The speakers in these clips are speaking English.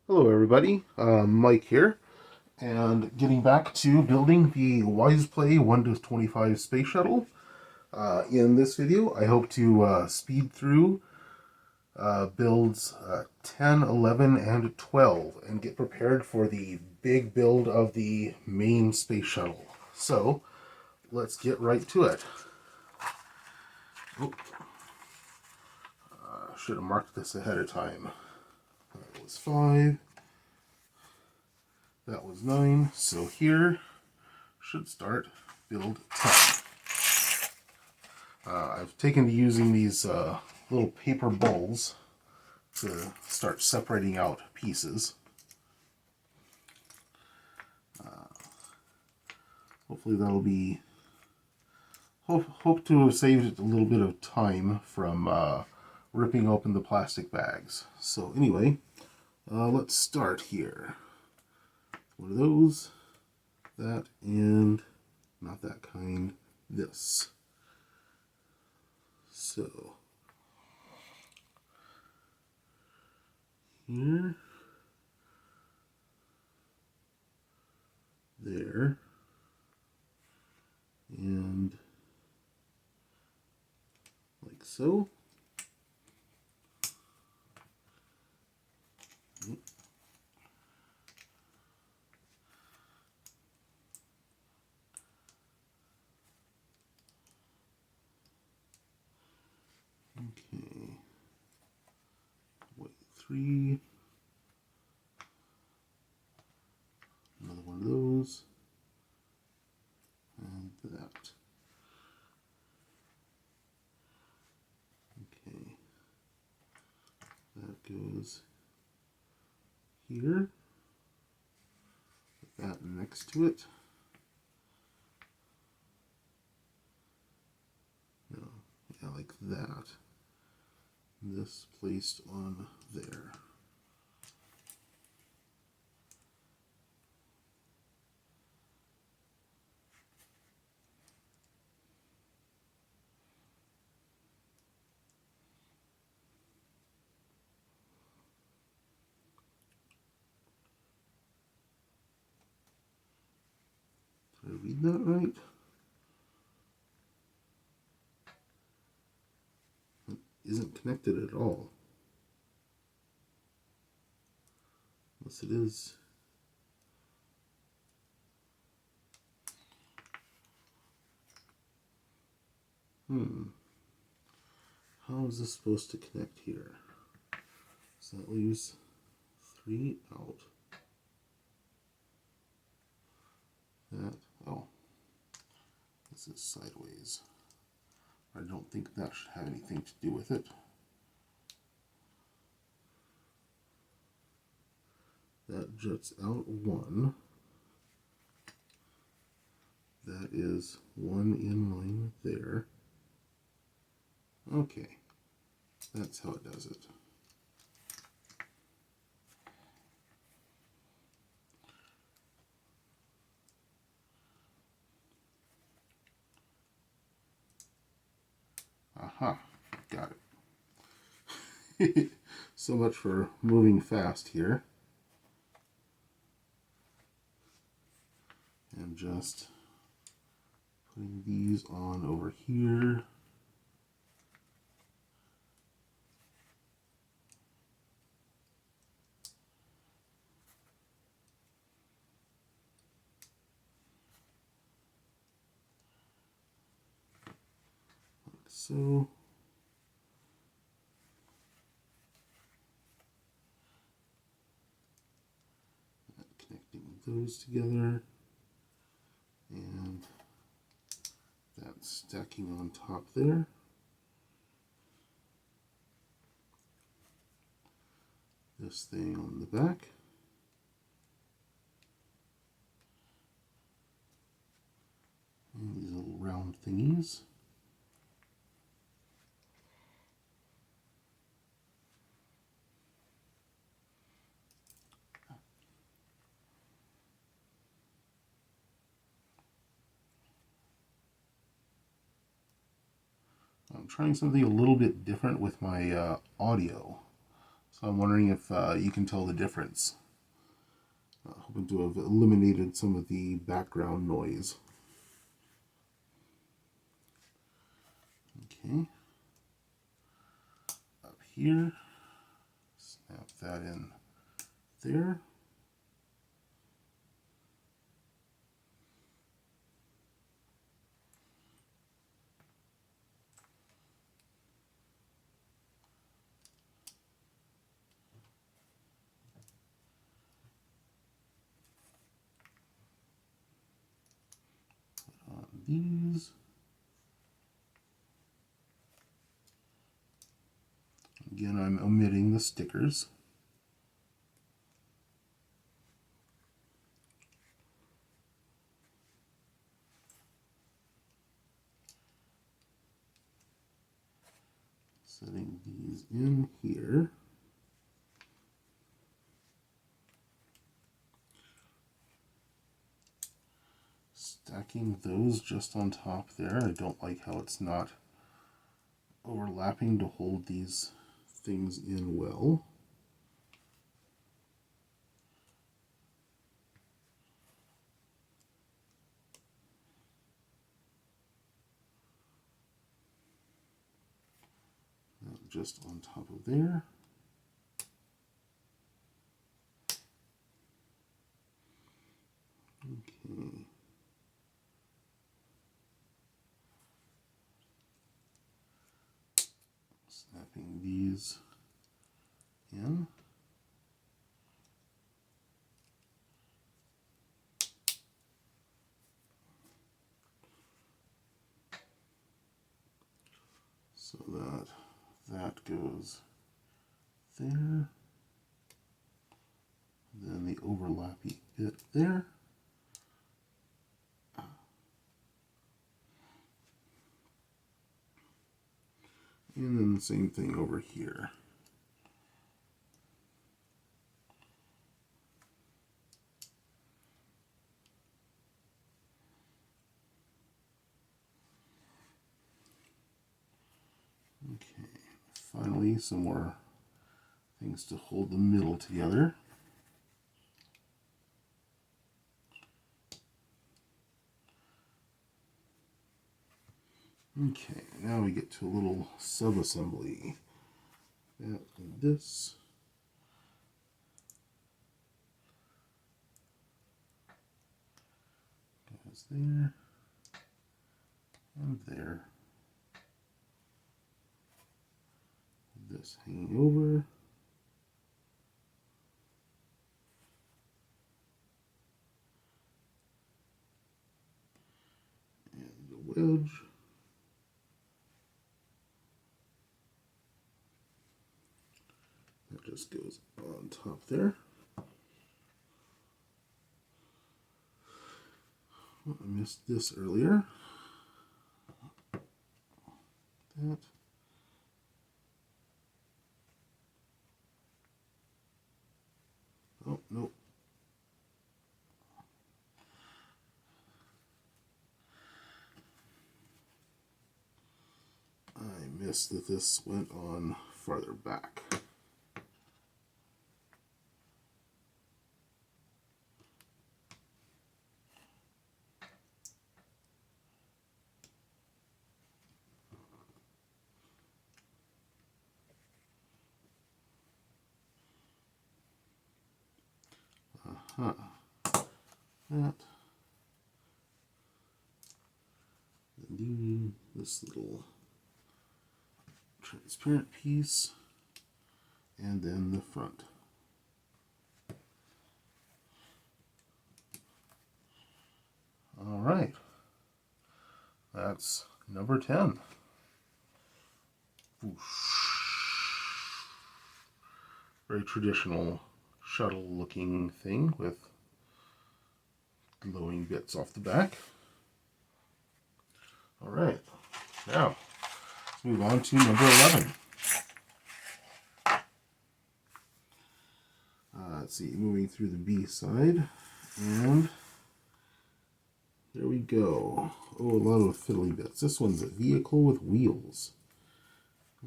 Hello everybody, Mike here, and getting back to building the WisePlay 1 to 25 Space Shuttle. In this video, I hope to speed through builds 10, 11, and 12, and get prepared for the big build of the main Space Shuttle. So, let's get right to it. Should have marked this ahead of time. That was 5. That was 9. So here should start build 10. I've taken to using these little paper bowls to start separating out pieces. Hopefully that'll be... Hope to have saved a little bit of time from ripping open the plastic bags. So anyway, let's start here. One of those, that, and not that kind, this. So, here, there, and like so. Okay, wait, 3, another one of those, and that. Okay, that goes here, put that next to it. No, yeah, like that. This placed on there. Did I read that right? It isn't connected at all. Unless it is. How is this supposed to connect here? So that leaves 3 out. That, oh, this is sideways. I don't think that should have anything to do with it. That juts out 1. That is 1 in line there. Okay, that's how it does it. Aha, got it. So much for moving fast here. And just putting these on over here. Like so. Connecting those together. And that's stacking on top there. This thing on the back. And these little round thingies. I'm trying something a little bit different with my audio. So So I'm wondering if you can tell the difference. Hoping to have eliminated some of the background noise. Okay. Up here, snap that in there. On these. Again, I'm omitting the stickers. Setting these in here. Stacking those just on top there. I don't like how it's not overlapping to hold these things in well. Just on top of there. Okay. Snapping these in. So that goes there. Then the overlappy bit there. And then the same thing over here. Okay, finally some more things to hold the middle together. Okay, now we get to a little sub-assembly. That and this. Goes there. And there. This hanging over. And the wedge. That just goes on top there. Oh, I missed this earlier. That. Oh, nope. I missed that this went on farther back. That. Then this little transparent piece, and then the front. All right, that's number 10. Very traditional shuttle looking thing with glowing bits off the back. All right, now let's move on to number 11. Let's see, moving through the B side, and there we go. Oh, a lot of fiddly bits. This one's a vehicle with wheels.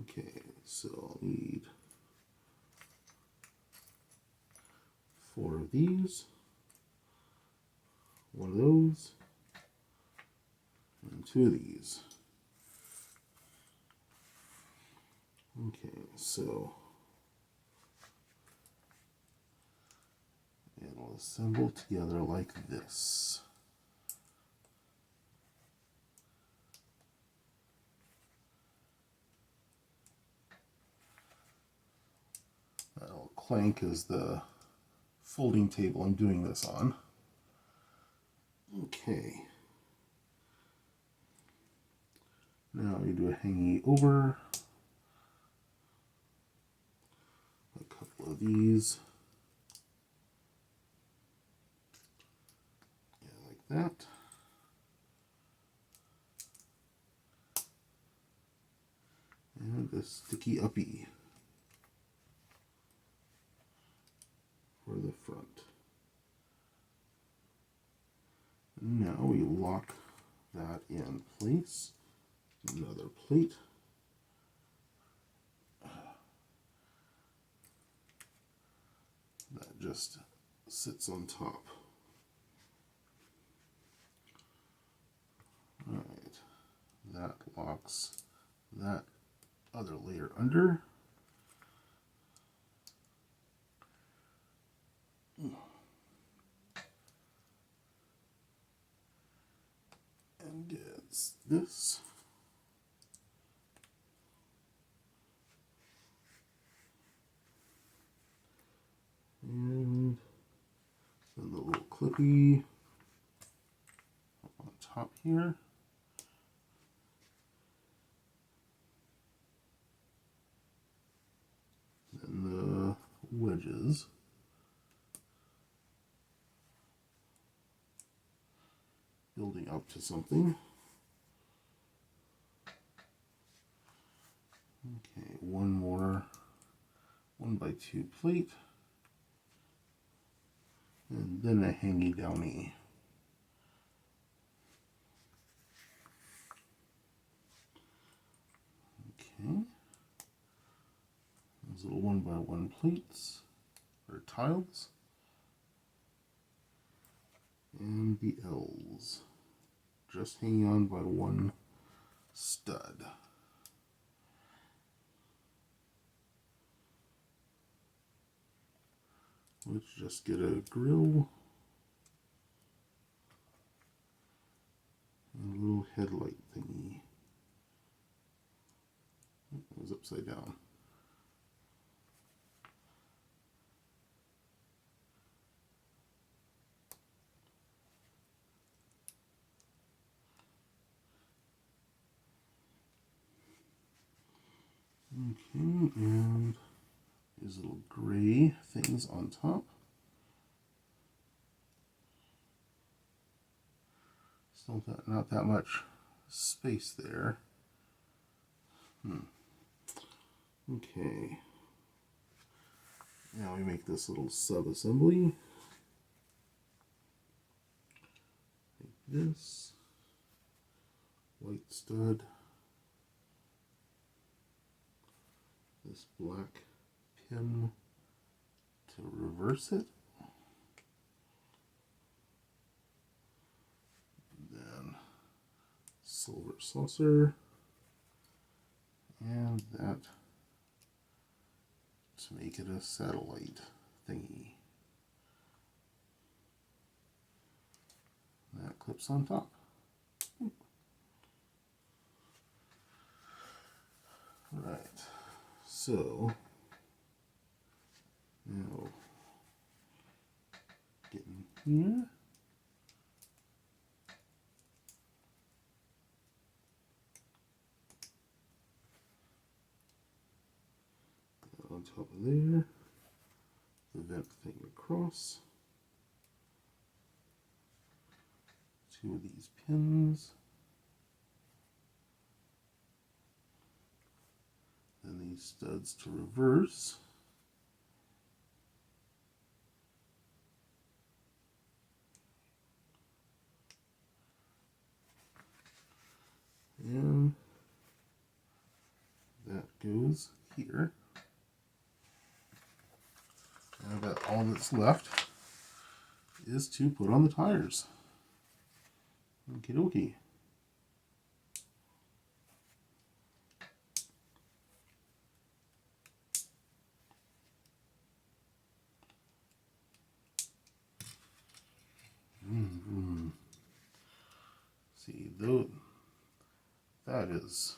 Okay, so I'll need 4 of these, 1 of those, and 2 of these. Okay, so it'll assemble together like this. That little clank is the folding table I'm doing this on. Okay. Now we do a hanging over. A couple of these. Yeah, like that. And a sticky uppy for the front. Now we lock that in place. Another plate. That just sits on top. Alright, that locks that other layer under. And gets this. And then the little clippy on top here. Then the wedges. Building up to something. Okay, one more 1x2 plate. And then a hangy downy. Okay. Those little 1x1 plates, or tiles. And the L's. Just hanging on by one stud. Let's just get a grill and a little headlight thingy. It was upside down. Okay, and these little gray things on top. Still not that much space there. Okay. Now we make this little sub-assembly. Like this. White stud. This black pin to reverse it. Then silver saucer. And that to make it a satellite thingy. That clips on top. Right. So now get in here. On top of there, the vent thing across. 2 of these pins. Then these studs to reverse. And that goes here. Now that's all that's left. is to put on the tires. Okie dokie. See, though, that is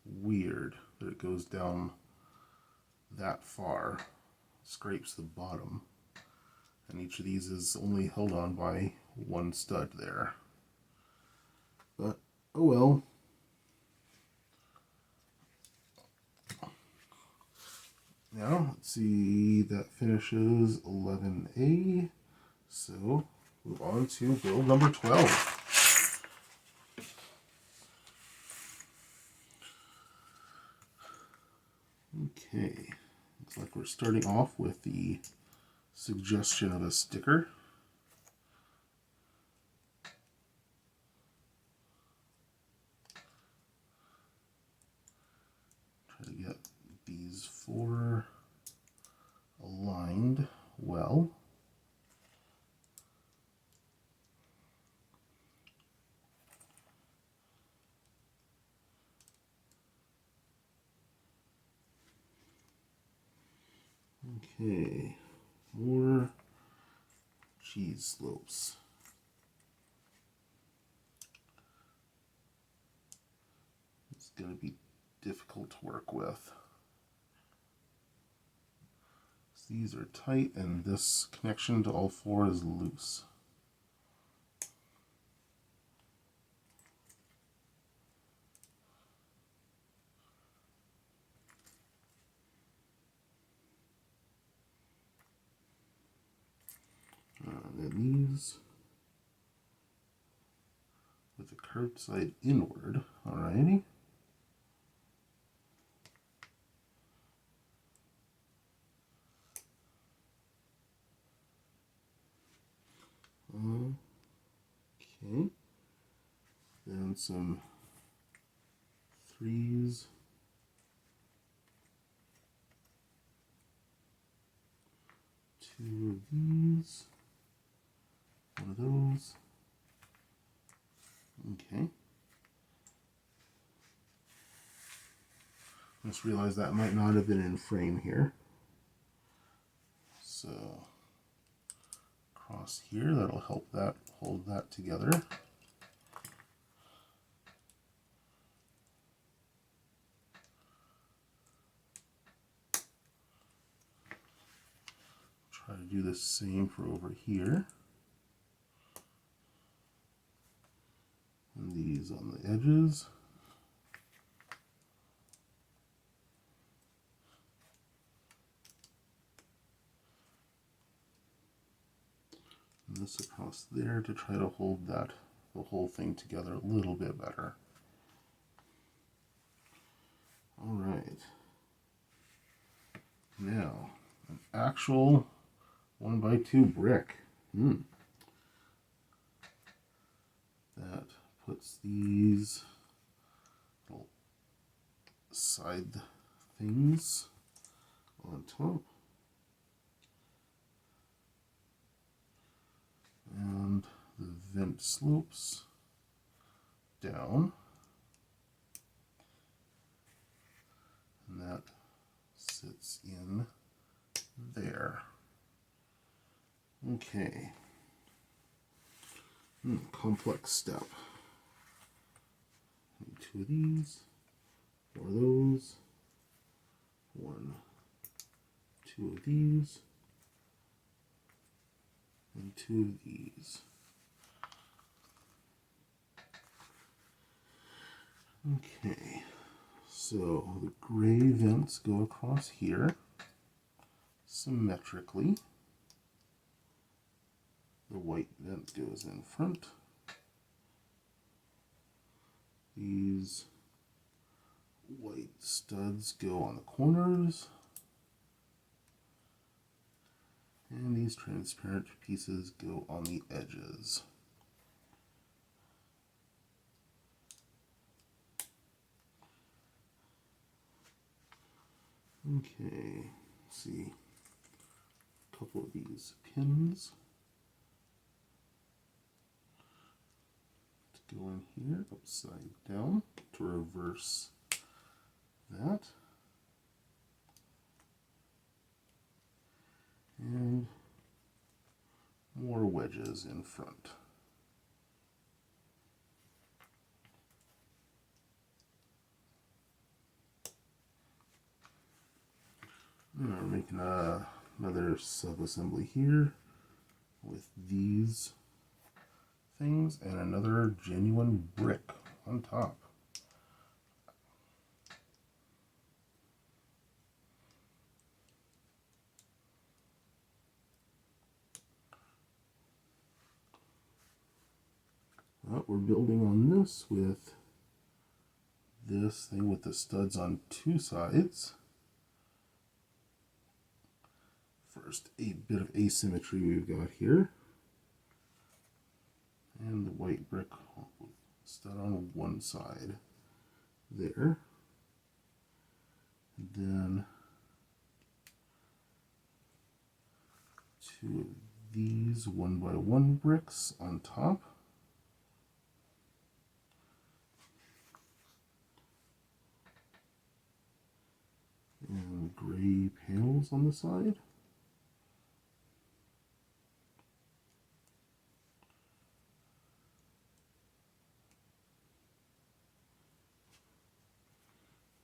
weird that it goes down that far, scrapes the bottom, and each of these is only held on by one stud there. But oh well. Now let's see, that finishes 11A, so move on to build number 12. Okay, looks like we're starting off with the suggestion of a sticker. Try to get these four aligned well. Okay, more cheese slopes. It's going to be difficult to work with. These are tight and this connection to all four is loose. And then these with the curved side inward, alrighty. Okay, then some threes, two of these, one of those. Okay. Just realized that might not have been in frame here. So across here, that'll help that hold that together. Try to do the same for over here. And these on the edges. And this across there to try to hold that, the whole thing together a little bit better. All right. Now, an actual 1x2 brick. That puts these little side things on top. And the vent slopes down. And that sits in there. Okay. Complex step. Need two of these, four of those, one, two of these, and two of these. Okay, so the gray vents go across here symmetrically. The white vent goes in front. These white studs go on the corners. And these transparent pieces go on the edges. Okay, let's see. A couple of these pins go in here upside down to reverse that. And more wedges in front. And we're making another sub-assembly here with these things and another genuine brick on top. Well, we're building on this with this thing with the studs on two sides. First, a bit of asymmetry we've got here. And the white brick stud on one side there. And then two of these 1x1 bricks on top. And gray panels on the side.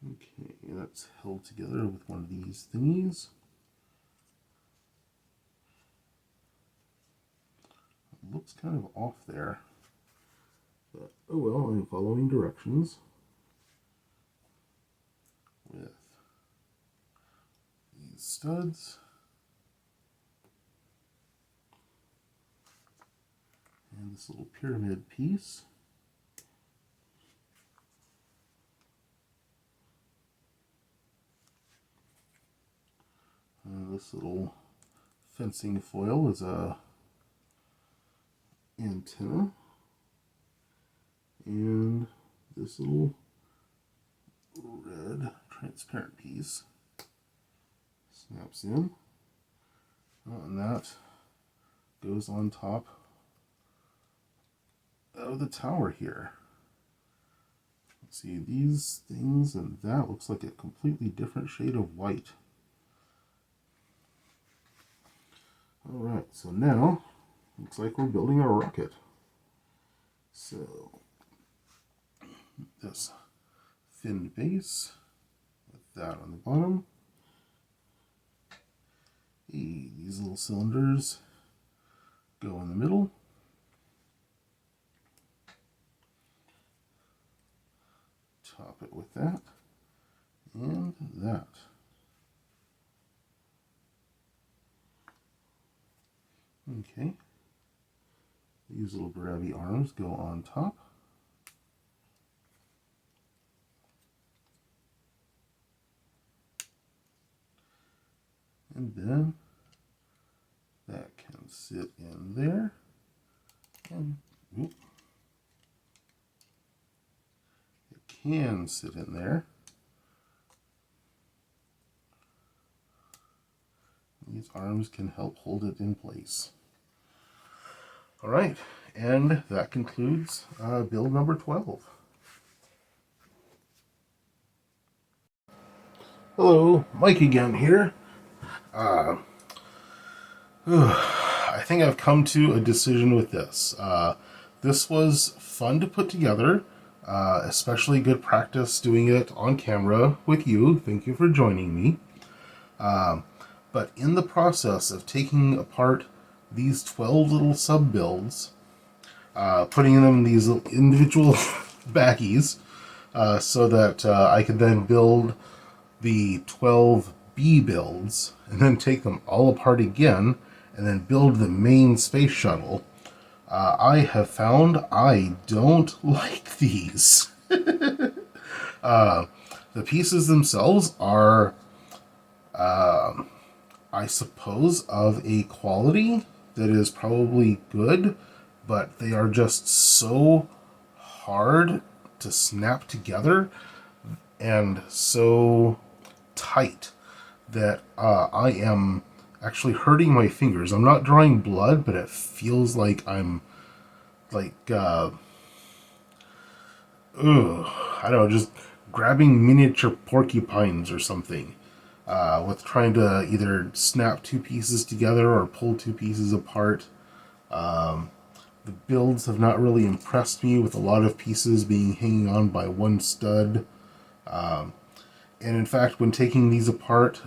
Okay, that's held together with one of these thingies. It looks kind of off there, but oh well, I'm following directions with these studs and this little pyramid piece. This little fencing foil is a antenna, and this little red transparent piece snaps in, and that goes on top of the tower here. Let's see, these things and that looks like a completely different shade of white. Alright, so now looks like we're building a rocket. So this finned base with that on the bottom. These little cylinders go in the middle. Top it with that and that. Okay, these little grabby arms go on top. And then that can sit in there. And it can sit in there. These arms can help hold it in place. All right, and that concludes build number 12. Hello, Mike again here. I think I've come to a decision with this. This was fun to put together, especially good practice doing it on camera with you. Thank you for joining me. But in the process of taking apart these 12 little sub-builds, putting them in these little individual baggies, so that I could then build the 12 B builds, and then take them all apart again, and then build the main space shuttle, I have found I don't like these. The pieces themselves are, I suppose, of a quality that is probably good, but they are just so hard to snap together and so tight that I am actually hurting my fingers. I'm not drawing blood, but it feels like I'm like I don't know, just grabbing miniature porcupines or something. With trying to either snap two pieces together or pull two pieces apart. The builds have not really impressed me, with a lot of pieces being hanging on by one stud. And in fact, when taking these apart,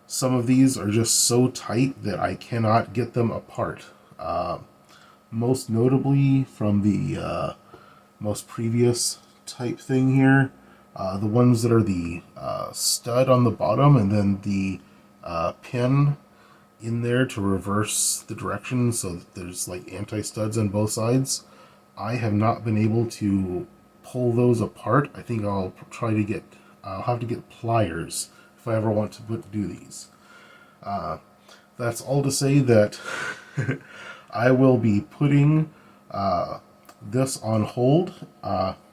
some of these are just so tight that I cannot get them apart. Most notably from the most previous type thing here, the ones that are the stud on the bottom and then the pin in there to reverse the direction so that there's like anti-studs on both sides. I have not been able to pull those apart. I think I'll have to get pliers if I ever want to do these. That's all to say that I will be putting this on hold,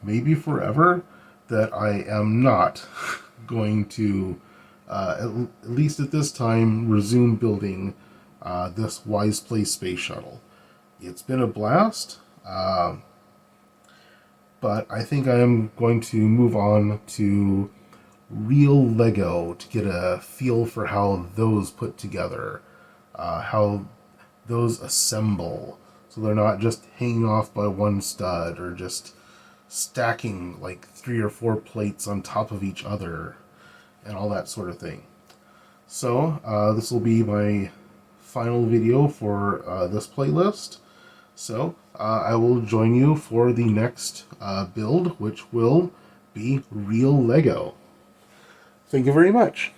maybe forever, that I am not going to, at least at this time, resume building this WisePlay Space Shuttle. It's been a blast, but I think I am going to move on to real Lego to get a feel for how those put together, how those assemble, so they're not just hanging off by one stud or just stacking like 3 or 4 plates on top of each other and all that sort of thing. So this will be my final video for this playlist. So I will join you for the next build, which will be real Lego. Thank you very much.